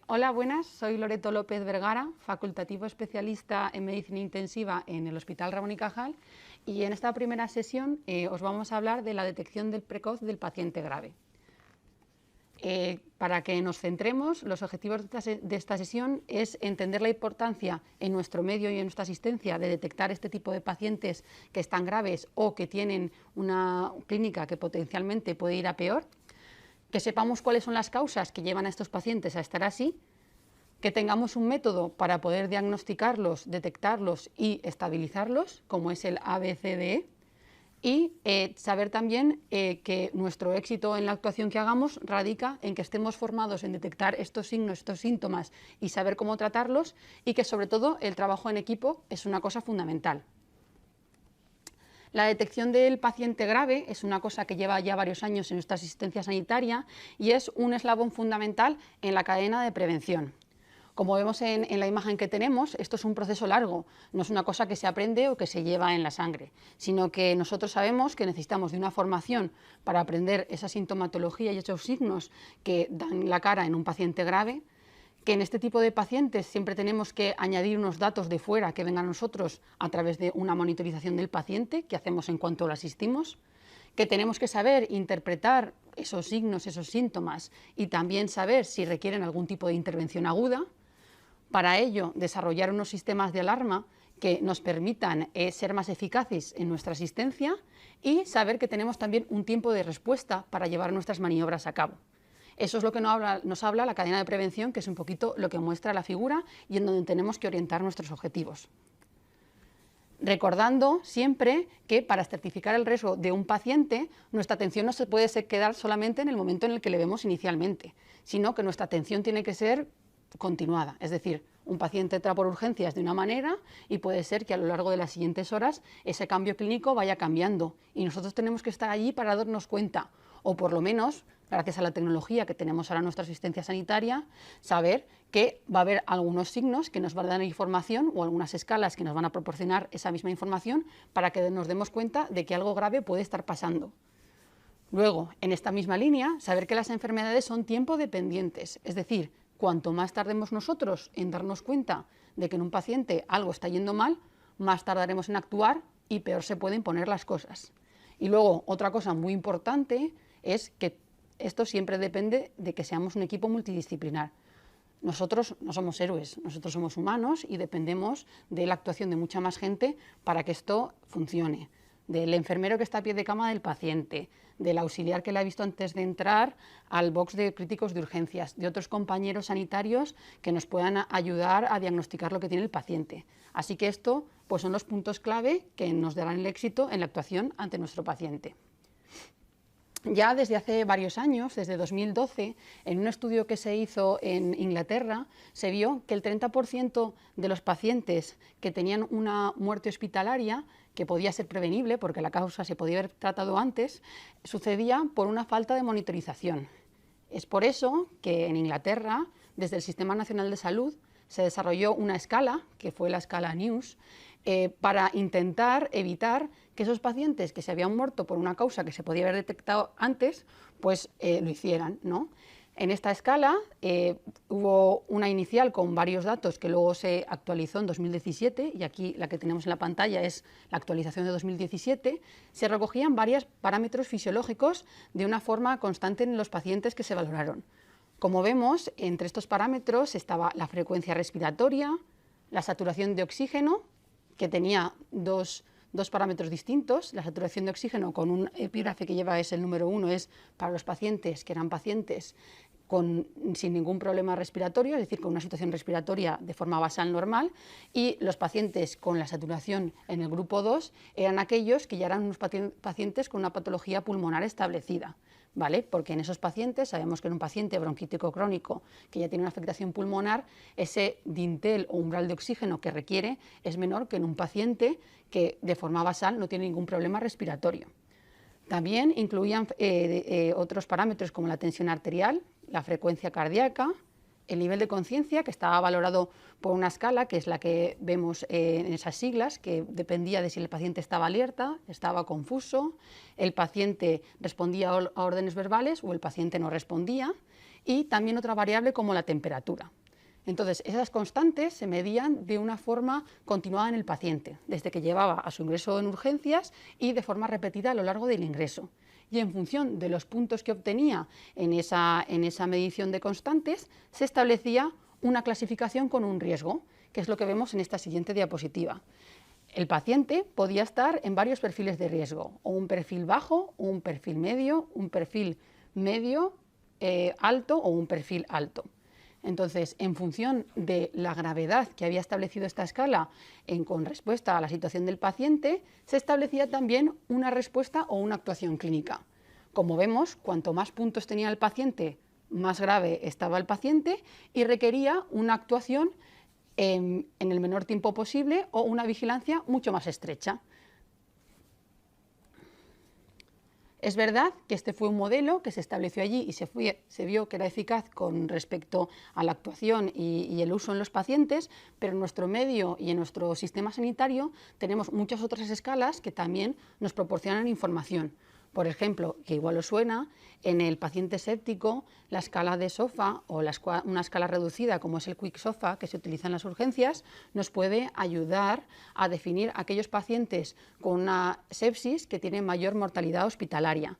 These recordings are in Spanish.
Hola, buenas. Soy Loreto López Vergara, facultativo especialista en medicina intensiva en el Hospital Ramón y Cajal, y en esta primera sesión os vamos a hablar de la detección precoz del paciente grave. Para que nos centremos, los objetivos de esta sesión es entender la importancia en nuestro medio y en nuestra asistencia de detectar este tipo de pacientes que están graves o que tienen una clínica que potencialmente puede ir a peor, que sepamos cuáles son las causas que llevan a estos pacientes a estar así, que tengamos un método para poder diagnosticarlos, detectarlos y estabilizarlos, como es el ABCDE, y saber también que nuestro éxito en la actuación que hagamos radica en que estemos formados en detectar estos signos, estos síntomas y saber cómo tratarlos, y que sobre todo el trabajo en equipo es una cosa fundamental. La detección del paciente grave es una cosa que lleva ya varios años en nuestra asistencia sanitaria y es un eslabón fundamental en la cadena de prevención. Como vemos en la imagen que tenemos, esto es un proceso largo, no es una cosa que se aprende o que se lleva en la sangre, sino que nosotros sabemos que necesitamos de una formación para aprender esa sintomatología y esos signos que dan la cara en un paciente grave, que en este tipo de pacientes siempre tenemos que añadir unos datos de fuera que vengan a nosotros a través de una monitorización del paciente que hacemos en cuanto lo asistimos, que tenemos que saber interpretar esos signos, esos síntomas y también saber si requieren algún tipo de intervención aguda. Para ello, desarrollar unos sistemas de alarma que nos permitan ser más eficaces en nuestra asistencia y saber que tenemos también un tiempo de respuesta para llevar nuestras maniobras a cabo. Eso es lo que nos habla la cadena de prevención, que es un poquito lo que muestra la figura y en donde tenemos que orientar nuestros objetivos. Recordando siempre que para estratificar el riesgo de un paciente, nuestra atención no se puede quedar solamente en el momento en el que le vemos inicialmente, sino que nuestra atención tiene que ser continuada. Es decir, un paciente entra por urgencias de una manera y puede ser que a lo largo de las siguientes horas ese cambio clínico vaya cambiando y nosotros tenemos que estar allí para darnos cuenta, o por lo menos, gracias a la tecnología que tenemos ahora en nuestra asistencia sanitaria, saber que va a haber algunos signos que nos van a dar información o algunas escalas que nos van a proporcionar esa misma información para que nos demos cuenta de que algo grave puede estar pasando. Luego, en esta misma línea, saber que las enfermedades son tiempo dependientes, es decir, cuanto más tardemos nosotros en darnos cuenta de que en un paciente algo está yendo mal, más tardaremos en actuar y peor se pueden poner las cosas. Y luego, otra cosa muy importante es que esto siempre depende de que seamos un equipo multidisciplinar. Nosotros no somos héroes, nosotros somos humanos y dependemos de la actuación de mucha más gente para que esto funcione. Del enfermero que está a pie de cama del paciente, del auxiliar que le ha visto antes de entrar al box de críticos de urgencias, de otros compañeros sanitarios que nos puedan ayudar a diagnosticar lo que tiene el paciente. Así que esto pues, son los puntos clave que nos darán el éxito en la actuación ante nuestro paciente. Ya desde hace varios años, desde 2012, en un estudio que se hizo en Inglaterra, se vio que el 30% de los pacientes que tenían una muerte hospitalaria, que podía ser prevenible porque la causa se podía haber tratado antes, sucedía por una falta de monitorización. Es por eso que en Inglaterra, desde el Sistema Nacional de Salud, se desarrolló una escala, que fue la escala NEWS, para intentar evitar que esos pacientes que se habían muerto por una causa que se podía haber detectado antes, pues lo hicieran, ¿no? En esta escala hubo una inicial con varios datos que luego se actualizó en 2017, y aquí la que tenemos en la pantalla es la actualización de 2017, se recogían varios parámetros fisiológicos de una forma constante en los pacientes que se valoraron. Como vemos, entre estos parámetros estaba la frecuencia respiratoria, la saturación de oxígeno, que tenía dos parámetros distintos. La saturación de oxígeno, con un epígrafe que lleva es el número 1, es para los pacientes que eran pacientes sin ningún problema respiratorio, es decir, con una situación respiratoria de forma basal normal, y los pacientes con la saturación en el grupo 2 eran aquellos que ya eran unos pacientes con una patología pulmonar establecida, ¿vale? Porque en esos pacientes sabemos que en un paciente bronquítico crónico que ya tiene una afectación pulmonar, ese dintel o umbral de oxígeno que requiere es menor que en un paciente que de forma basal no tiene ningún problema respiratorio. También incluían otros parámetros como la tensión arterial, la frecuencia cardíaca, el nivel de conciencia, que estaba valorado por una escala, que es la que vemos en esas siglas, que dependía de si el paciente estaba alerta, estaba confuso, el paciente respondía a órdenes verbales o el paciente no respondía, y también otra variable como la temperatura. Entonces, esas constantes se medían de una forma continuada en el paciente, desde que llevaba a su ingreso en urgencias y de forma repetida a lo largo del ingreso. Y en función de los puntos que obtenía en esa medición de constantes, se establecía una clasificación con un riesgo, que es lo que vemos en esta siguiente diapositiva. El paciente podía estar en varios perfiles de riesgo, o un perfil bajo, o un perfil medio, alto o un perfil alto. Entonces, en función de la gravedad que había establecido esta escala con respuesta a la situación del paciente, se establecía también una respuesta o una actuación clínica. Como vemos, cuanto más puntos tenía el paciente, más grave estaba el paciente y requería una actuación en el menor tiempo posible o una vigilancia mucho más estrecha. Es verdad que este fue un modelo que se estableció allí y se vio que era eficaz con respecto a la actuación y el uso en los pacientes, pero en nuestro medio y en nuestro sistema sanitario tenemos muchas otras escalas que también nos proporcionan información. Por ejemplo, que igual os suena, en el paciente séptico, la escala de SOFA o una escala reducida como es el Quick SOFA que se utiliza en las urgencias, nos puede ayudar a definir aquellos pacientes con una sepsis que tienen mayor mortalidad hospitalaria.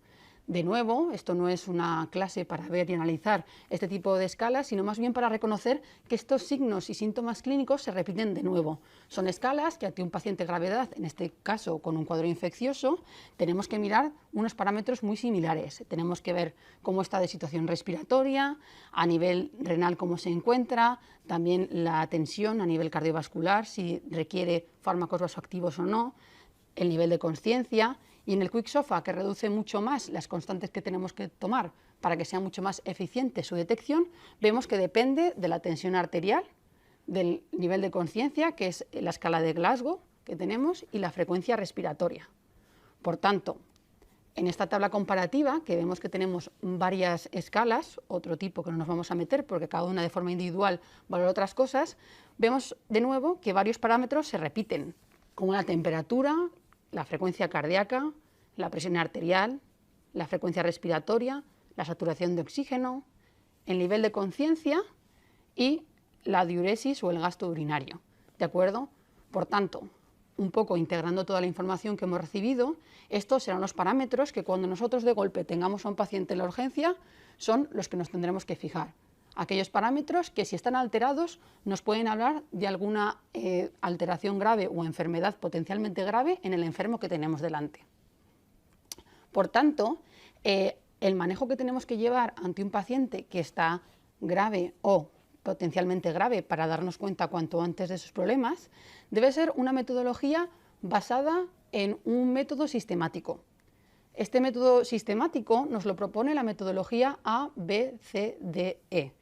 De nuevo, esto no es una clase para ver y analizar este tipo de escalas, sino más bien para reconocer que estos signos y síntomas clínicos se repiten de nuevo. Son escalas que ante un paciente de gravedad, en este caso con un cuadro infeccioso, tenemos que mirar unos parámetros muy similares. Tenemos que ver cómo está de situación respiratoria, a nivel renal cómo se encuentra, también la tensión a nivel cardiovascular, si requiere fármacos vasoactivos o no, el nivel de conciencia. Y en el Quick SOFA, que reduce mucho más las constantes que tenemos que tomar para que sea mucho más eficiente su detección, vemos que depende de la tensión arterial, del nivel de conciencia, que es la escala de Glasgow que tenemos, y la frecuencia respiratoria. Por tanto, en esta tabla comparativa, que vemos que tenemos varias escalas, otro tipo que no nos vamos a meter porque cada una de forma individual valora otras cosas, vemos de nuevo que varios parámetros se repiten, como la temperatura, la frecuencia cardíaca, la presión arterial, la frecuencia respiratoria, la saturación de oxígeno, el nivel de conciencia y la diuresis o el gasto urinario. ¿De acuerdo? Por tanto, un poco integrando toda la información que hemos recibido, estos serán los parámetros que cuando nosotros de golpe tengamos a un paciente en la urgencia son los que nos tendremos que fijar. Aquellos parámetros que, si están alterados, nos pueden hablar de alguna alteración grave o enfermedad potencialmente grave en el enfermo que tenemos delante. Por tanto, el manejo que tenemos que llevar ante un paciente que está grave o potencialmente grave para darnos cuenta cuanto antes de sus problemas, debe ser una metodología basada en un método sistemático. Este método sistemático nos lo propone la metodología ABCDE.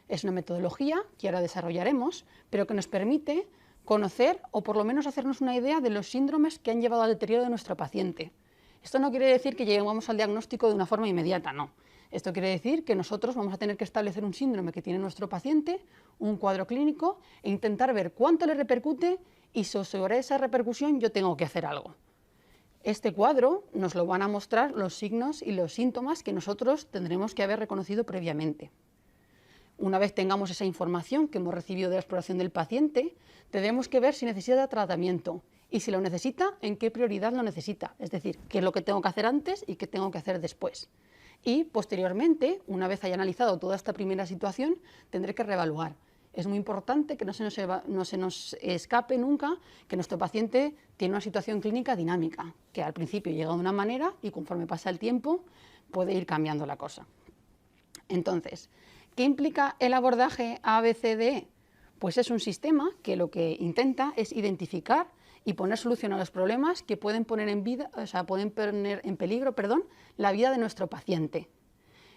Es una metodología que ahora desarrollaremos, pero que nos permite conocer o por lo menos hacernos una idea de los síndromes que han llevado al deterioro de nuestro paciente. Esto no quiere decir que lleguemos al diagnóstico de una forma inmediata, no. Esto quiere decir que nosotros vamos a tener que establecer un síndrome que tiene nuestro paciente, un cuadro clínico, e intentar ver cuánto le repercute y sobre esa repercusión yo tengo que hacer algo. Este cuadro nos lo van a mostrar los signos y los síntomas que nosotros tendremos que haber reconocido previamente. Una vez tengamos esa información que hemos recibido de la exploración del paciente, tendremos que ver si necesita tratamiento y si lo necesita, en qué prioridad lo necesita, es decir, qué es lo que tengo que hacer antes y qué tengo que hacer después. Y posteriormente, una vez haya analizado toda esta primera situación, tendré que reevaluar. Es muy importante que no se nos escape nunca que nuestro paciente tiene una situación clínica dinámica, que al principio llega de una manera y conforme pasa el tiempo puede ir cambiando la cosa. Entonces, ¿qué implica el abordaje ABCDE? Pues es un sistema que lo que intenta es identificar y poner solución a los problemas que pueden poner en peligro la vida de nuestro paciente.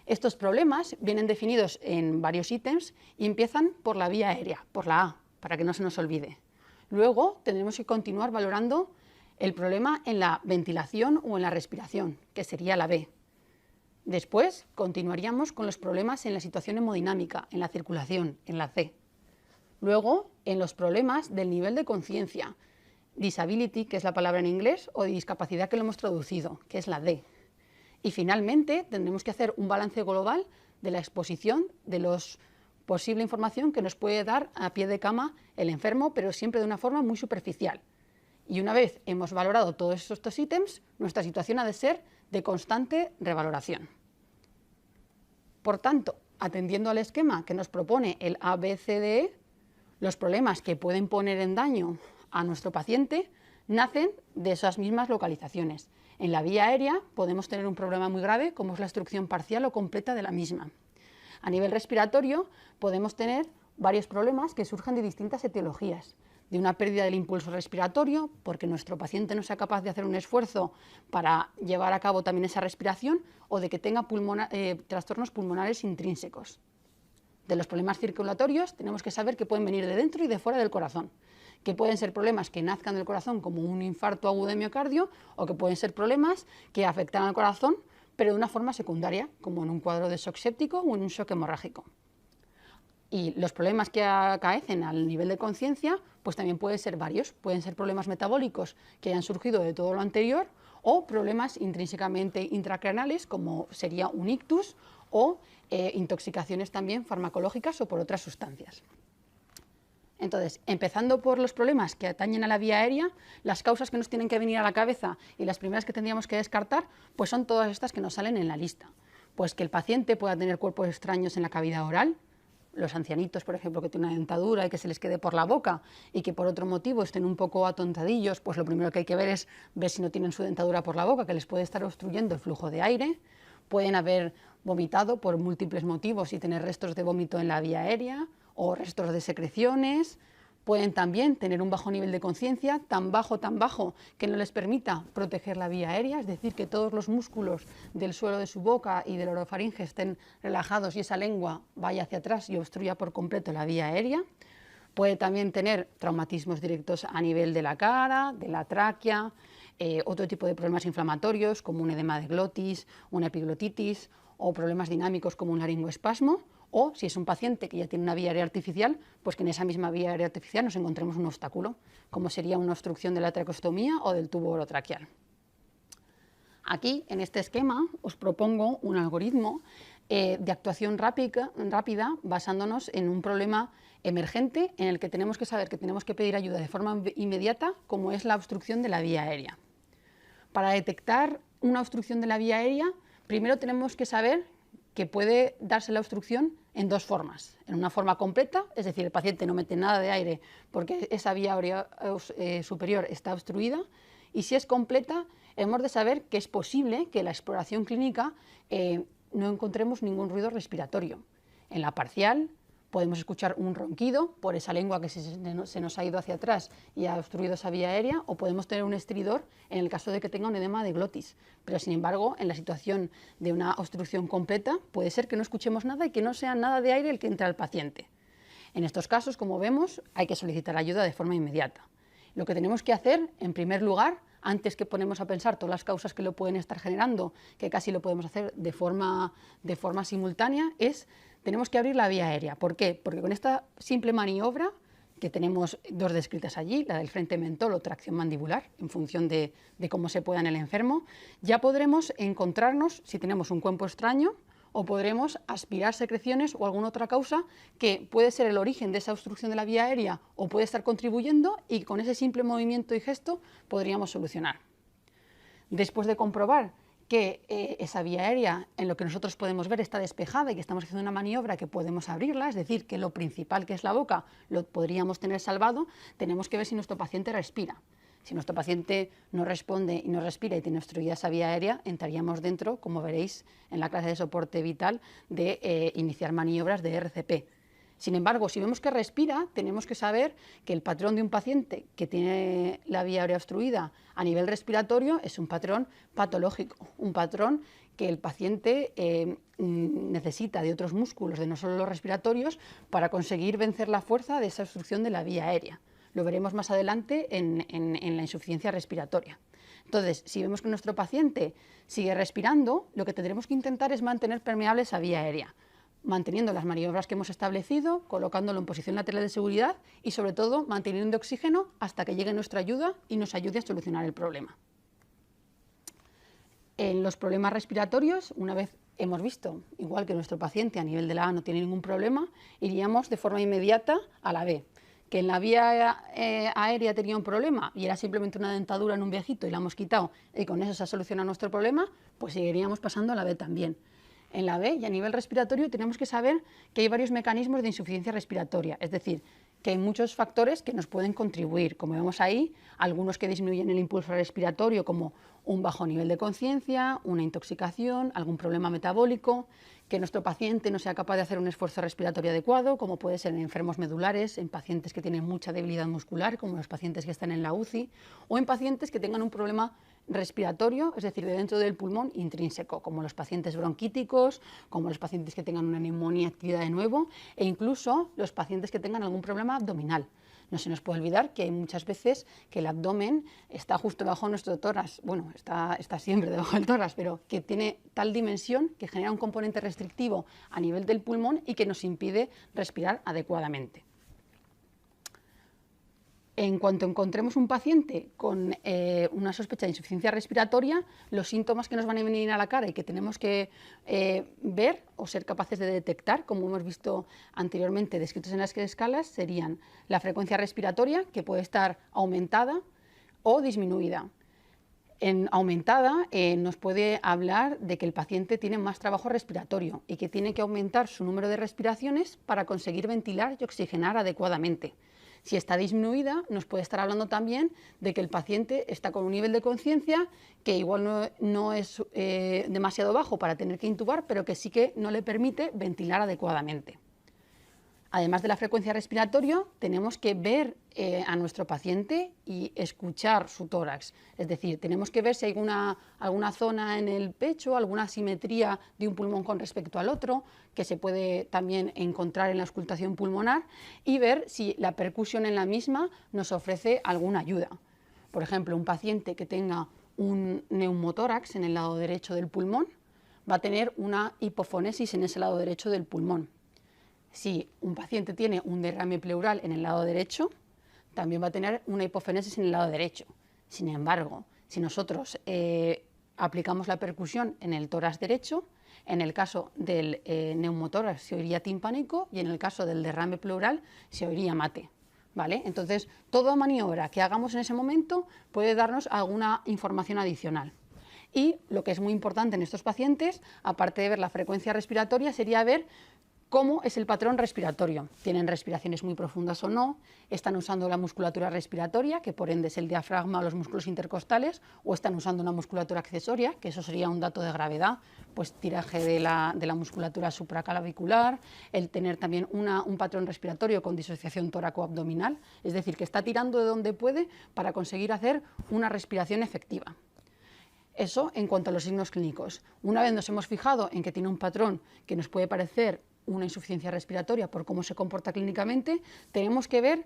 Estos problemas vienen definidos en varios ítems y empiezan por la vía aérea, por la A, para que no se nos olvide. Luego tendremos que continuar valorando el problema en la ventilación o en la respiración, que sería la B. Después continuaríamos con los problemas en la situación hemodinámica, en la circulación, en la C. Luego, en los problemas del nivel de conciencia, disability, que es la palabra en inglés, o de discapacidad que lo hemos traducido, que es la D. Y finalmente tendremos que hacer un balance global de la exposición, de la posible información que nos puede dar a pie de cama el enfermo, pero siempre de una forma muy superficial. Y una vez hemos valorado todos estos ítems, nuestra situación ha de ser de constante revaloración. Por tanto, atendiendo al esquema que nos propone el ABCDE, los problemas que pueden poner en daño a nuestro paciente nacen de esas mismas localizaciones. En la vía aérea podemos tener un problema muy grave como es la obstrucción parcial o completa de la misma. A nivel respiratorio podemos tener varios problemas que surgen de distintas etiologías. De una pérdida del impulso respiratorio, porque nuestro paciente no sea capaz de hacer un esfuerzo para llevar a cabo también esa respiración, o de que tenga trastornos pulmonares intrínsecos. De los problemas circulatorios tenemos que saber que pueden venir de dentro y de fuera del corazón, que pueden ser problemas que nazcan del corazón como un infarto agudo de miocardio, o que pueden ser problemas que afectan al corazón pero de una forma secundaria, como en un cuadro de shock séptico o en un shock hemorrágico. Y los problemas que acaecen al nivel de conciencia, pues también pueden ser varios. Pueden ser problemas metabólicos que hayan surgido de todo lo anterior, o problemas intrínsecamente intracraneales, como sería un ictus, o intoxicaciones también farmacológicas o por otras sustancias. Entonces, empezando por los problemas que atañen a la vía aérea, las causas que nos tienen que venir a la cabeza y las primeras que tendríamos que descartar, pues son todas estas que nos salen en la lista. Pues que el paciente pueda tener cuerpos extraños en la cavidad oral, los ancianitos, por ejemplo, que tienen una dentadura y que se les quede por la boca y que por otro motivo estén un poco atontadillos, pues lo primero que hay que ver es ver si no tienen su dentadura por la boca, que les puede estar obstruyendo el flujo de aire. Pueden haber vomitado por múltiples motivos y tener restos de vómito en la vía aérea o restos de secreciones. Pueden también tener un bajo nivel de conciencia, tan bajo que no les permita proteger la vía aérea, es decir, que todos los músculos del suelo de su boca y del orofaringe estén relajados y esa lengua vaya hacia atrás y obstruya por completo la vía aérea. Puede también tener traumatismos directos a nivel de la cara, de la tráquea, otro tipo de problemas inflamatorios como un edema de glotis, una epiglotitis o problemas dinámicos como un laringoespasmo. O si es un paciente que ya tiene una vía aérea artificial, pues que en esa misma vía aérea artificial nos encontremos un obstáculo, como sería una obstrucción de la traqueostomía o del tubo orotraqueal. Aquí, en este esquema, os propongo un algoritmo de actuación rápida basándonos en un problema emergente en el que tenemos que saber que tenemos que pedir ayuda de forma inmediata, como es la obstrucción de la vía aérea. Para detectar una obstrucción de la vía aérea, primero tenemos que saber que puede darse la obstrucción en dos formas. En una forma completa, es decir, el paciente no mete nada de aire porque esa vía aérea superior está obstruida, y si es completa, hemos de saber que es posible que en la exploración clínica no encontremos ningún ruido respiratorio. En la parcial podemos escuchar un ronquido por esa lengua que se nos ha ido hacia atrás y ha obstruido esa vía aérea, o podemos tener un estridor en el caso de que tenga un edema de glotis. Pero, sin embargo, en la situación de una obstrucción completa, puede ser que no escuchemos nada y que no sea nada de aire el que entra al paciente. En estos casos, como vemos, hay que solicitar ayuda de forma inmediata. Lo que tenemos que hacer, en primer lugar, antes que ponemos a pensar todas las causas que lo pueden estar generando, que casi lo podemos hacer de forma simultánea, tenemos que abrir la vía aérea. ¿Por qué? Porque con esta simple maniobra, que tenemos dos descritas allí, la del frente mentol o tracción mandibular, en función de cómo se pueda en el enfermo, ya podremos encontrarnos si tenemos un cuerpo extraño, o podremos aspirar secreciones o alguna otra causa que puede ser el origen de esa obstrucción de la vía aérea o puede estar contribuyendo, y con ese simple movimiento y gesto podríamos solucionar. Después de comprobar que esa vía aérea, en lo que nosotros podemos ver, está despejada y que estamos haciendo una maniobra que podemos abrirla, es decir, que lo principal, que es la boca, lo podríamos tener salvado, tenemos que ver si nuestro paciente respira. Si nuestro paciente no responde y no respira y tiene obstruida esa vía aérea, entraríamos dentro, como veréis en la clase de soporte vital, de iniciar maniobras de RCP. Sin embargo, si vemos que respira, tenemos que saber que el patrón de un paciente que tiene la vía aérea obstruida a nivel respiratorio es un patrón patológico, un patrón que el paciente necesita de otros músculos, de no solo los respiratorios, para conseguir vencer la fuerza de esa obstrucción de la vía aérea. Lo veremos más adelante en la insuficiencia respiratoria. Entonces, si vemos que nuestro paciente sigue respirando, lo que tendremos que intentar es mantener permeable esa vía aérea, manteniendo las maniobras que hemos establecido, colocándolo en posición lateral de seguridad y, sobre todo, manteniendo oxígeno hasta que llegue nuestra ayuda y nos ayude a solucionar el problema. En los problemas respiratorios, una vez hemos visto, igual que nuestro paciente a nivel de la A no tiene ningún problema, iríamos de forma inmediata a la B. Que en la vía aérea tenía un problema y era simplemente una dentadura en un viejito y la hemos quitado y con eso se ha solucionado nuestro problema, pues seguiríamos pasando a la B también. En la B y a nivel respiratorio tenemos que saber que hay varios mecanismos de insuficiencia respiratoria, es decir, que hay muchos factores que nos pueden contribuir, como vemos ahí, algunos que disminuyen el impulso respiratorio, como un bajo nivel de conciencia, una intoxicación, algún problema metabólico, que nuestro paciente no sea capaz de hacer un esfuerzo respiratorio adecuado, como puede ser en enfermos medulares, en pacientes que tienen mucha debilidad muscular, como los pacientes que están en la UCI, o en pacientes que tengan un problema respiratorio, es decir, de dentro del pulmón intrínseco, como los pacientes bronquíticos, como los pacientes que tengan una neumonía adquirida de nuevo, e incluso los pacientes que tengan algún problema abdominal. No se nos puede olvidar que hay muchas veces que el abdomen está justo debajo de nuestro tórax, bueno, está siempre debajo del tórax, pero que tiene tal dimensión que genera un componente restrictivo a nivel del pulmón y que nos impide respirar adecuadamente. En cuanto encontremos un paciente con una sospecha de insuficiencia respiratoria, los síntomas que nos van a venir a la cara y que tenemos que ver o ser capaces de detectar, como hemos visto anteriormente descritos en las escalas, serían la frecuencia respiratoria, que puede estar aumentada o disminuida. En aumentada nos puede hablar de que el paciente tiene más trabajo respiratorio y que tiene que aumentar su número de respiraciones para conseguir ventilar y oxigenar adecuadamente. Si está disminuida, nos puede estar hablando también de que el paciente está con un nivel de conciencia que igual no es demasiado bajo para tener que intubar, pero que sí que no le permite ventilar adecuadamente. Además de la frecuencia respiratoria, tenemos que ver a nuestro paciente y escuchar su tórax. Es decir, tenemos que ver si hay alguna zona en el pecho, alguna asimetría de un pulmón con respecto al otro, que se puede también encontrar en la auscultación pulmonar, y ver si la percusión en la misma nos ofrece alguna ayuda. Por ejemplo, un paciente que tenga un neumotórax en el lado derecho del pulmón va a tener una hipofonesis en ese lado derecho del pulmón. Si un paciente tiene un derrame pleural en el lado derecho, también va a tener una hipofonesis en el lado derecho. Sin embargo, si nosotros aplicamos la percusión en el tórax derecho, en el caso del neumotórax se oiría timpánico y en el caso del derrame pleural se oiría mate. ¿Vale? Entonces, toda maniobra que hagamos en ese momento puede darnos alguna información adicional. Y lo que es muy importante en estos pacientes, aparte de ver la frecuencia respiratoria, sería ver cómo es el patrón respiratorio. ¿Tienen respiraciones muy profundas o no? ¿Están usando la musculatura respiratoria, que por ende es el diafragma o los músculos intercostales? ¿O están usando una musculatura accesoria, que eso sería un dato de gravedad? Pues tiraje de la musculatura supraclavicular, el tener también un patrón respiratorio con disociación tóraco-abdominal, es decir, que está tirando de donde puede para conseguir hacer una respiración efectiva. Eso en cuanto a los signos clínicos. Una vez nos hemos fijado en que tiene un patrón que nos puede parecer una insuficiencia respiratoria por cómo se comporta clínicamente, tenemos que ver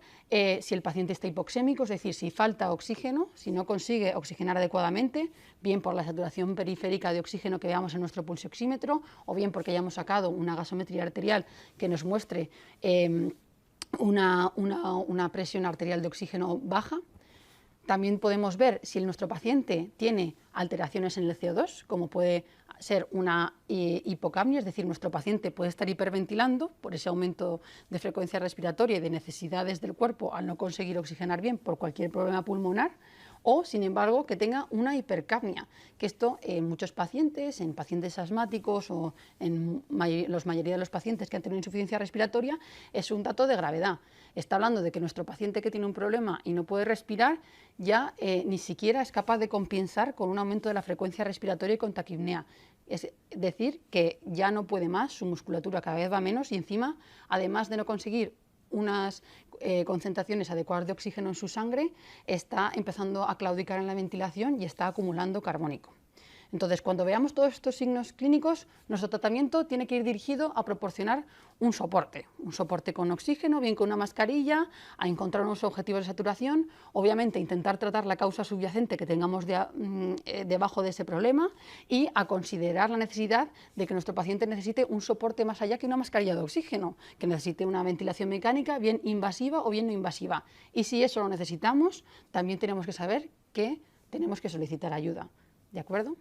si el paciente está hipoxémico, es decir, si falta oxígeno, si no consigue oxigenar adecuadamente, bien por la saturación periférica de oxígeno que veamos en nuestro pulsioxímetro, o bien porque hayamos sacado una gasometría arterial que nos muestre una presión arterial de oxígeno baja. También podemos ver si nuestro paciente tiene alteraciones en el CO2, como puede ser una hipocapnia, es decir, nuestro paciente puede estar hiperventilando por ese aumento de frecuencia respiratoria y de necesidades del cuerpo al no conseguir oxigenar bien por cualquier problema pulmonar, o, sin embargo, que tenga una hipercapnia, que esto en muchos pacientes, en pacientes asmáticos o en la mayoría de los pacientes que han tenido insuficiencia respiratoria, es un dato de gravedad. Está hablando de que nuestro paciente que tiene un problema y no puede respirar ya ni siquiera es capaz de compensar con un aumento de la frecuencia respiratoria y con taquipnea. Es decir, que ya no puede más, su musculatura cada vez va menos y encima, además de no conseguir unas concentraciones adecuadas de oxígeno en su sangre, está empezando a claudicar en la ventilación y está acumulando carbónico. Entonces, cuando veamos todos estos signos clínicos, nuestro tratamiento tiene que ir dirigido a proporcionar un soporte con oxígeno, bien con una mascarilla, a encontrar unos objetivos de saturación, obviamente intentar tratar la causa subyacente que tengamos debajo de ese problema y a considerar la necesidad de que nuestro paciente necesite un soporte más allá que una mascarilla de oxígeno, que necesite una ventilación mecánica bien invasiva o bien no invasiva. Y si eso lo necesitamos, también tenemos que saber que tenemos que solicitar ayuda. ¿De acuerdo?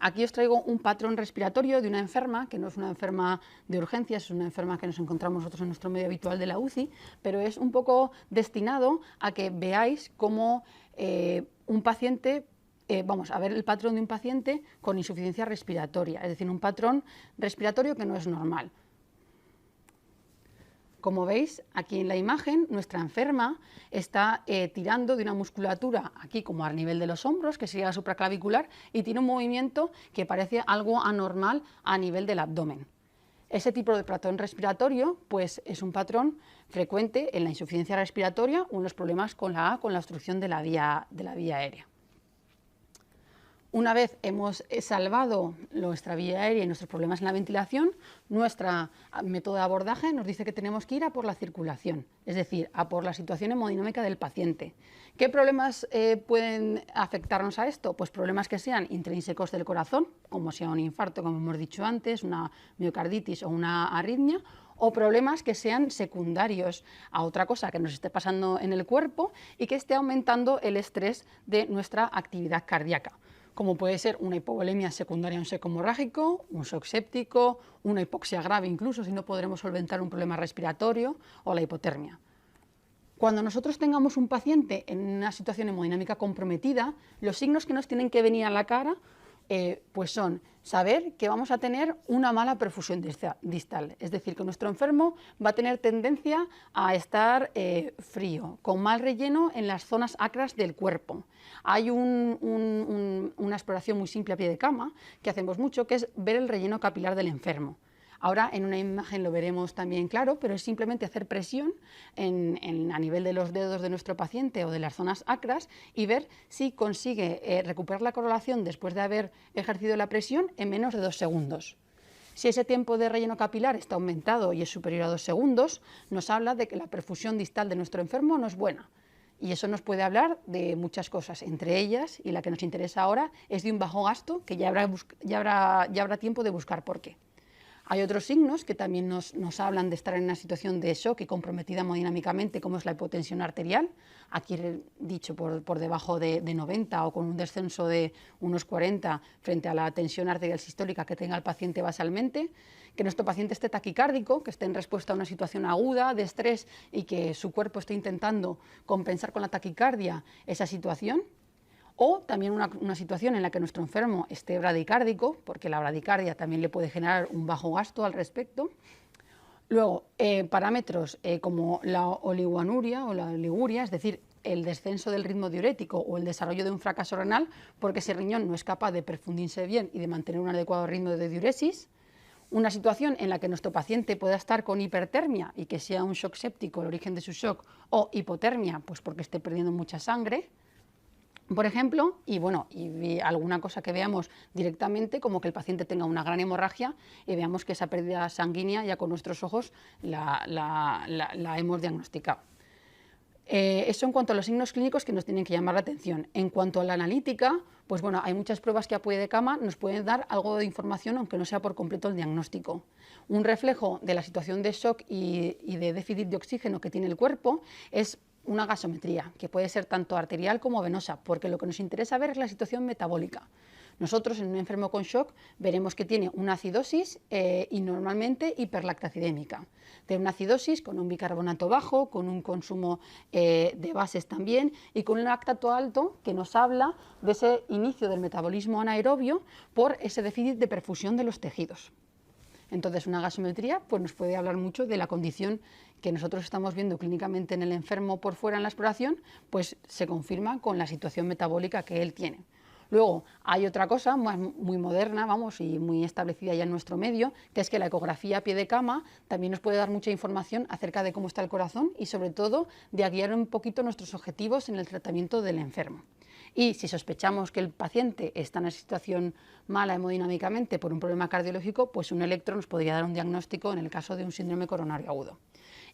Aquí os traigo un patrón respiratorio de una enferma, que no es una enferma de urgencias, es una enferma que nos encontramos nosotros en nuestro medio habitual de la UCI, pero es un poco destinado a que veáis cómo un paciente, vamos a ver el patrón de un paciente con insuficiencia respiratoria, es decir, un patrón respiratorio que no es normal. Como veis aquí en la imagen, nuestra enferma está tirando de una musculatura aquí como a nivel de los hombros, que sería la supraclavicular, y tiene un movimiento que parece algo anormal a nivel del abdomen. Ese tipo de patrón respiratorio pues, es un patrón frecuente en la insuficiencia respiratoria o en los problemas con la obstrucción de la vía aérea. Una vez hemos salvado nuestra vía aérea y nuestros problemas en la ventilación, nuestro método de abordaje nos dice que tenemos que ir a por la circulación, es decir, a por la situación hemodinámica del paciente. ¿Qué problemas pueden afectarnos a esto? Pues problemas que sean intrínsecos del corazón, como sea un infarto, como hemos dicho antes, una miocarditis o una arritmia, o problemas que sean secundarios a otra cosa que nos esté pasando en el cuerpo y que esté aumentando el estrés de nuestra actividad cardíaca, como puede ser una hipovolemia secundaria a un shock hemorrágico, un shock séptico, una hipoxia grave incluso si no podremos solventar un problema respiratorio, o la hipotermia. Cuando nosotros tengamos un paciente en una situación hemodinámica comprometida, los signos que nos tienen que venir a la cara pues son saber que vamos a tener una mala perfusión distal, es decir, que nuestro enfermo va a tener tendencia a estar frío, con mal relleno en las zonas acras del cuerpo. Hay una exploración muy simple a pie de cama que hacemos mucho, que es ver el relleno capilar del enfermo. Ahora en una imagen lo veremos también claro, pero es simplemente hacer presión a nivel de los dedos de nuestro paciente o de las zonas acras y ver si consigue recuperar la correlación después de haber ejercido la presión en menos de 2 segundos. Si ese tiempo de relleno capilar está aumentado y es superior a 2 segundos, nos habla de que la perfusión distal de nuestro enfermo no es buena. Y eso nos puede hablar de muchas cosas, entre ellas, y la que nos interesa ahora, es de un bajo gasto, que ya habrá tiempo de buscar por qué. Hay otros signos que también nos hablan de estar en una situación de shock y comprometida hemodinámicamente, como es la hipotensión arterial, aquí dicho por debajo de 90 o con un descenso de unos 40 frente a la tensión arterial sistólica que tenga el paciente basalmente, que nuestro paciente esté taquicárdico, que esté en respuesta a una situación aguda de estrés y que su cuerpo esté intentando compensar con la taquicardia esa situación. O también una situación en la que nuestro enfermo esté bradicárdico, porque la bradicardia también le puede generar un bajo gasto al respecto. Luego, parámetros como la oligoanuria o la oliguria, es decir, el descenso del ritmo diurético o el desarrollo de un fracaso renal, porque ese riñón no es capaz de perfundirse bien y de mantener un adecuado ritmo de diuresis. Una situación en la que nuestro paciente pueda estar con hipertermia y que sea un shock séptico el origen de su shock, o hipotermia, pues porque esté perdiendo mucha sangre, por ejemplo, y alguna cosa que veamos directamente, como que el paciente tenga una gran hemorragia y veamos que esa pérdida sanguínea ya con nuestros ojos la hemos diagnosticado. Eso en cuanto a los signos clínicos que nos tienen que llamar la atención. En cuanto a la analítica, pues bueno, hay muchas pruebas que a pie de cama nos pueden dar algo de información, aunque no sea por completo el diagnóstico. Un reflejo de la situación de shock y de déficit de oxígeno que tiene el cuerpo es una gasometría, que puede ser tanto arterial como venosa, porque lo que nos interesa ver es la situación metabólica. Nosotros en un enfermo con shock veremos que tiene una acidosis y normalmente hiperlactacidémica. Tiene una acidosis con un bicarbonato bajo, con un consumo de bases también y con un lactato alto que nos habla de ese inicio del metabolismo anaerobio por ese déficit de perfusión de los tejidos. Entonces, una gasometría pues, nos puede hablar mucho de la condición que nosotros estamos viendo clínicamente en el enfermo por fuera en la exploración, pues se confirma con la situación metabólica que él tiene. Luego, hay otra cosa muy moderna, vamos, y muy establecida ya en nuestro medio, que es que la ecografía a pie de cama también nos puede dar mucha información acerca de cómo está el corazón y, sobre todo, de guiar un poquito nuestros objetivos en el tratamiento del enfermo. Y si sospechamos que el paciente está en una situación mala hemodinámicamente por un problema cardiológico, pues un electro nos podría dar un diagnóstico en el caso de un síndrome coronario agudo.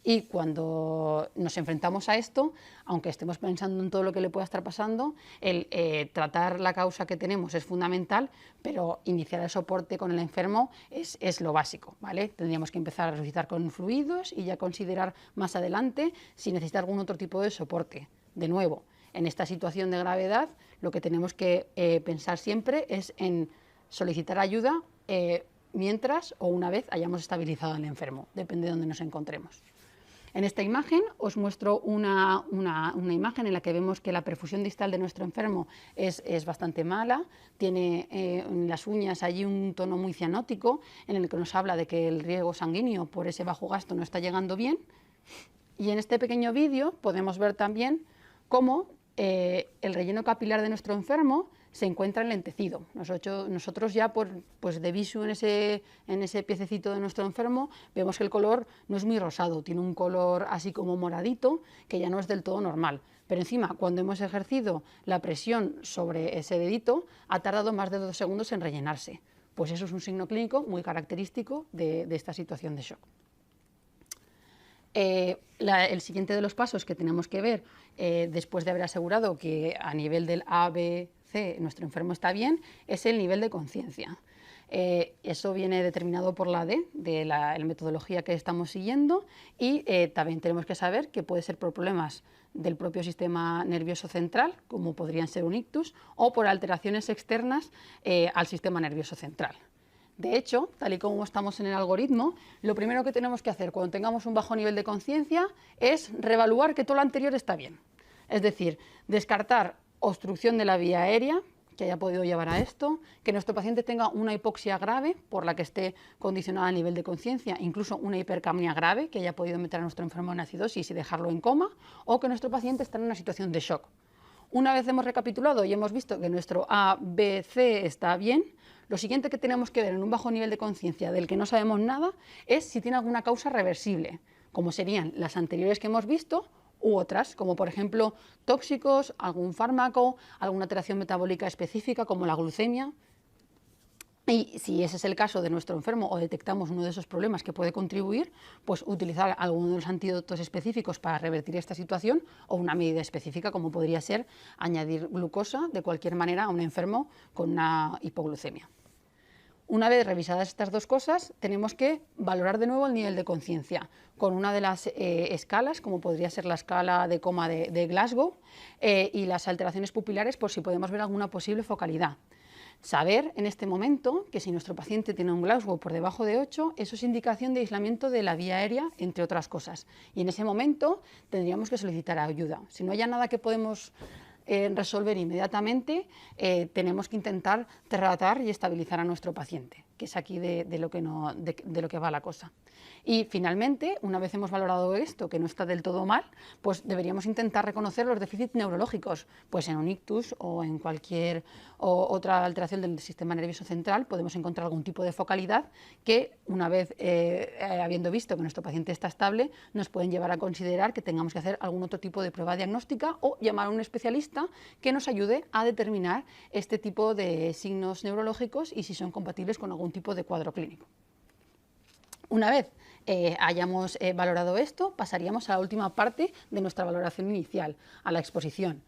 Y cuando nos enfrentamos a esto, aunque estemos pensando en todo lo que le pueda estar pasando, el tratar la causa que tenemos es fundamental, pero iniciar el soporte con el enfermo es lo básico, ¿vale? Tendríamos que empezar a resucitar con fluidos y ya considerar más adelante si necesita algún otro tipo de soporte. De nuevo, en esta situación de gravedad, lo que tenemos que pensar siempre es en solicitar ayuda mientras o una vez hayamos estabilizado al enfermo, depende de dónde nos encontremos. En esta imagen os muestro una imagen en la que vemos que la perfusión distal de nuestro enfermo es bastante mala, tiene en las uñas allí un tono muy cianótico en el que nos habla de que el riego sanguíneo por ese bajo gasto no está llegando bien. Y en este pequeño vídeo podemos ver también cómo el relleno capilar de nuestro enfermo se encuentra enlentecido. Nosotros ya pues de visu en ese piececito de nuestro enfermo vemos que el color no es muy rosado, tiene un color así como moradito que ya no es del todo normal. Pero encima, cuando hemos ejercido la presión sobre ese dedito, ha tardado más de 2 segundos en rellenarse. Pues eso es un signo clínico muy característico de esta situación de shock. El siguiente de los pasos que tenemos que ver después de haber asegurado que a nivel del ABC nuestro enfermo está bien es el nivel de conciencia. Eso viene determinado por la D, de la metodología que estamos siguiendo, y también tenemos que saber que puede ser por problemas del propio sistema nervioso central, como podrían ser un ictus, o por alteraciones externas al sistema nervioso central. De hecho, tal y como estamos en el algoritmo, lo primero que tenemos que hacer cuando tengamos un bajo nivel de conciencia es reevaluar que todo lo anterior está bien. Es decir, descartar obstrucción de la vía aérea, que haya podido llevar a esto, que nuestro paciente tenga una hipoxia grave por la que esté condicionada a nivel de conciencia, incluso una hipercapnia grave, que haya podido meter a nuestro enfermo en acidosis y dejarlo en coma, o que nuestro paciente está en una situación de shock. Una vez hemos recapitulado y hemos visto que nuestro ABC está bien, lo siguiente que tenemos que ver en un bajo nivel de conciencia del que no sabemos nada es si tiene alguna causa reversible, como serían las anteriores que hemos visto u otras, como por ejemplo tóxicos, algún fármaco, alguna alteración metabólica específica como la glucemia. Y si ese es el caso de nuestro enfermo o detectamos uno de esos problemas que puede contribuir, pues utilizar alguno de los antídotos específicos para revertir esta situación o una medida específica como podría ser añadir glucosa de cualquier manera a un enfermo con una hipoglucemia. Una vez revisadas estas dos cosas, tenemos que valorar de nuevo el nivel de conciencia con una de las escalas, como podría ser la escala de coma de Glasgow, y las alteraciones pupilares por si podemos ver alguna posible focalidad. Saber en este momento que si nuestro paciente tiene un Glasgow por debajo de 8, eso es indicación de aislamiento de la vía aérea, entre otras cosas. Y en ese momento tendríamos que solicitar ayuda. Si no hay nada que podemos resolver inmediatamente, tenemos que intentar tratar y estabilizar a nuestro paciente, que es aquí de lo que va la cosa. Y finalmente, una vez hemos valorado esto, que no está del todo mal, pues deberíamos intentar reconocer los déficits neurológicos, pues en un ictus o en cualquier otra alteración del sistema nervioso central podemos encontrar algún tipo de focalidad que, una vez habiendo visto que nuestro paciente está estable, nos pueden llevar a considerar que tengamos que hacer algún otro tipo de prueba diagnóstica o llamar a un especialista que nos ayude a determinar este tipo de signos neurológicos y si son compatibles con algún tipo de cuadro clínico. Una vez hayamos valorado esto, pasaríamos a la última parte de nuestra valoración inicial, a la exposición.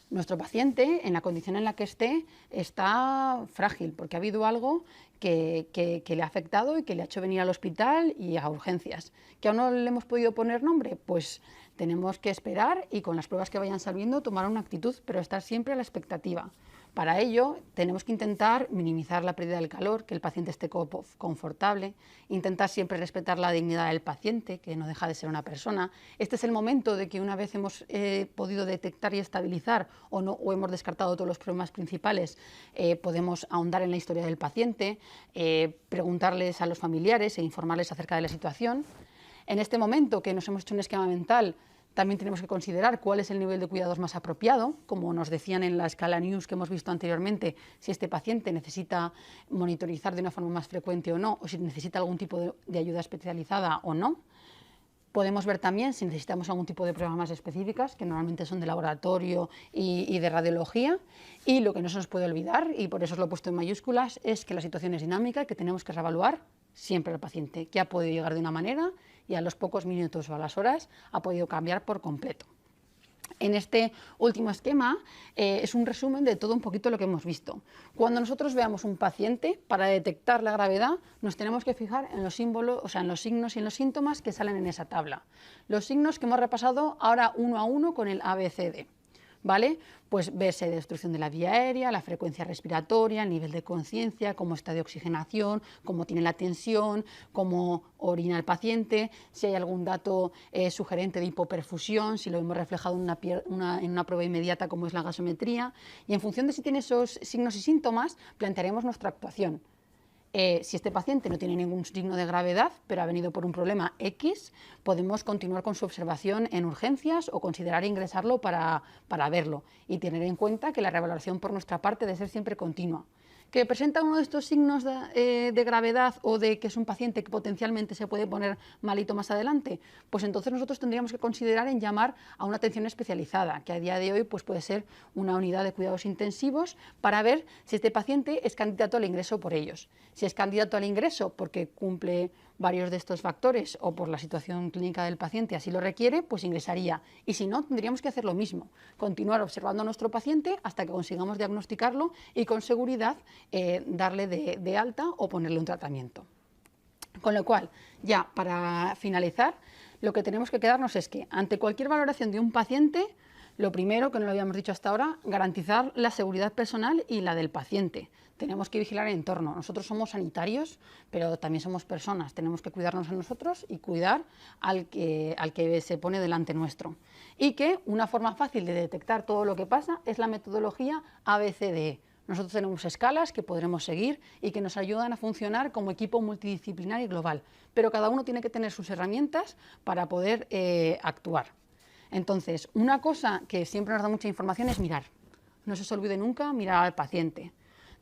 Nuestro paciente, en la condición en la que esté, está frágil porque ha habido algo que le ha afectado y que le ha hecho venir al hospital y a urgencias. ¿Que aún no le hemos podido poner nombre? Pues tenemos que esperar y con las pruebas que vayan saliendo tomar una actitud, pero estar siempre a la expectativa. Para ello tenemos que intentar minimizar la pérdida del calor, que el paciente esté confortable, intentar siempre respetar la dignidad del paciente, que no deja de ser una persona. Este es el momento de que una vez hemos podido detectar y estabilizar o hemos descartado todos los problemas principales, podemos ahondar en la historia del paciente, preguntarles a los familiares e informarles acerca de la situación. En este momento que nos hemos hecho un esquema mental, también tenemos que considerar cuál es el nivel de cuidados más apropiado, como nos decían en la escala NEWS que hemos visto anteriormente, si este paciente necesita monitorizar de una forma más frecuente o no, o si necesita algún tipo de ayuda especializada o no. Podemos ver también si necesitamos algún tipo de pruebas más específicas, que normalmente son de laboratorio y de radiología. Y lo que no se nos puede olvidar, y por eso os lo he puesto en mayúsculas, es que la situación es dinámica y que tenemos que reevaluar siempre al paciente, que ha podido llegar de una manera y a los pocos minutos o a las horas ha podido cambiar por completo. En este último esquema es un resumen de todo un poquito lo que hemos visto. Cuando nosotros veamos un paciente, para detectar la gravedad, nos tenemos que fijar en los símbolos, o sea, en los signos y en los síntomas que salen en esa tabla. Los signos que hemos repasado ahora uno a uno con el ABCD. ¿vale? Pues ver si hay destrucción de la vía aérea, la frecuencia respiratoria, el nivel de conciencia, cómo está de oxigenación, cómo tiene la tensión, cómo orina el paciente, si hay algún dato sugerente de hipoperfusión, si lo hemos reflejado en una prueba inmediata como es la gasometría, y en función de si tiene esos signos y síntomas, plantearemos nuestra actuación. Si este paciente no tiene ningún signo de gravedad, pero ha venido por un problema X, podemos continuar con su observación en urgencias o considerar ingresarlo para verlo y tener en cuenta que la revaloración por nuestra parte debe ser siempre continua. ¿Que presenta uno de estos signos de gravedad o de que es un paciente que potencialmente se puede poner malito más adelante? Pues entonces nosotros tendríamos que considerar en llamar a una atención especializada, que a día de hoy pues puede ser una unidad de cuidados intensivos, para ver si este paciente es candidato al ingreso por ellos. Si es candidato al ingreso porque cumple varios de estos factores o por la situación clínica del paciente así lo requiere, pues ingresaría. Y si no, tendríamos que hacer lo mismo, continuar observando a nuestro paciente hasta que consigamos diagnosticarlo y con seguridad darle de alta o ponerle un tratamiento. Con lo cual, ya para finalizar, lo que tenemos que quedarnos es que ante cualquier valoración de un paciente, lo primero, que no lo habíamos dicho hasta ahora, garantizar la seguridad personal y la del paciente. Tenemos que vigilar el entorno. Nosotros somos sanitarios, pero también somos personas. Tenemos que cuidarnos a nosotros y cuidar al que se pone delante nuestro. Y que una forma fácil de detectar todo lo que pasa es la metodología ABCDE. Nosotros tenemos escalas que podremos seguir y que nos ayudan a funcionar como equipo multidisciplinar y global, pero cada uno tiene que tener sus herramientas para poder actuar. Entonces, una cosa que siempre nos da mucha información es mirar. No se os olvide nunca mirar al paciente.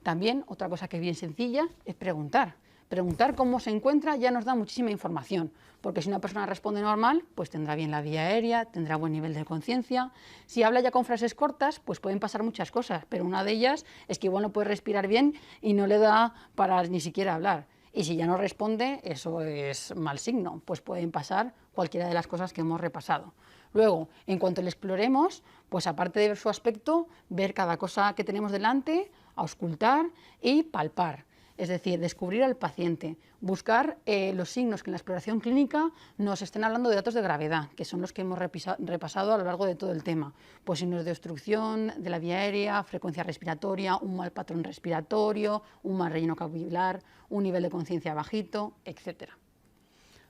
También, otra cosa que es bien sencilla, es preguntar. Preguntar cómo se encuentra ya nos da muchísima información, porque si una persona responde normal, pues tendrá bien la vía aérea, tendrá buen nivel de conciencia. Si habla ya con frases cortas, pues pueden pasar muchas cosas, pero una de ellas es que igual no puede respirar bien y no le da para ni siquiera hablar. Y si ya no responde, eso es mal signo, pues pueden pasar cualquiera de las cosas que hemos repasado. Luego, en cuanto le exploremos, pues aparte de ver su aspecto, ver cada cosa que tenemos delante, auscultar y palpar. Es decir, descubrir al paciente, buscar los signos que en la exploración clínica nos estén hablando de datos de gravedad, que son los que hemos repasado a lo largo de todo el tema. Pues signos de obstrucción de la vía aérea, frecuencia respiratoria, un mal patrón respiratorio, un mal relleno capilar, un nivel de conciencia bajito, etc.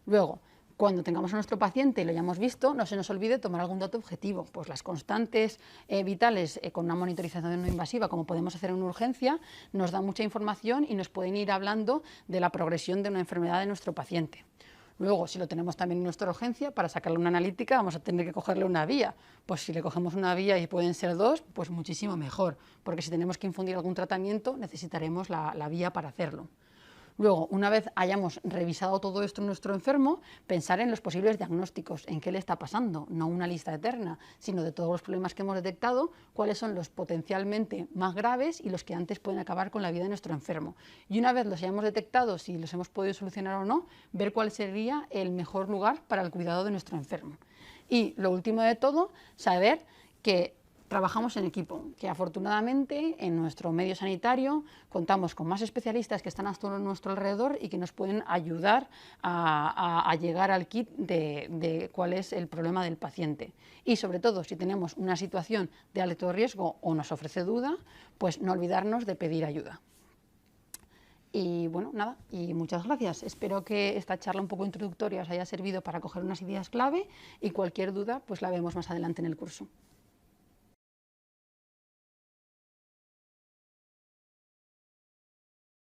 Luego, cuando tengamos a nuestro paciente y lo hayamos visto, no se nos olvide tomar algún dato objetivo, pues las constantes vitales con una monitorización no invasiva, como podemos hacer en una urgencia, nos da mucha información y nos pueden ir hablando de la progresión de una enfermedad de nuestro paciente. Luego, si lo tenemos también en nuestra urgencia, para sacarle una analítica vamos a tener que cogerle una vía. Pues si le cogemos una vía y pueden ser dos, pues muchísimo mejor, porque si tenemos que infundir algún tratamiento necesitaremos la vía para hacerlo. Luego, una vez hayamos revisado todo esto en nuestro enfermo, pensar en los posibles diagnósticos, en qué le está pasando, no una lista eterna, sino de todos los problemas que hemos detectado, cuáles son los potencialmente más graves y los que antes pueden acabar con la vida de nuestro enfermo. Y una vez los hayamos detectado, si los hemos podido solucionar o no, ver cuál sería el mejor lugar para el cuidado de nuestro enfermo. Y lo último de todo, saber que trabajamos en equipo, que afortunadamente en nuestro medio sanitario contamos con más especialistas que están a nuestro alrededor y que nos pueden ayudar a llegar al kit de cuál es el problema del paciente. Y sobre todo, si tenemos una situación de alto riesgo o nos ofrece duda, pues no olvidarnos de pedir ayuda. Y bueno, nada, y muchas gracias. Espero que esta charla un poco introductoria os haya servido para coger unas ideas clave y cualquier duda pues la vemos más adelante en el curso.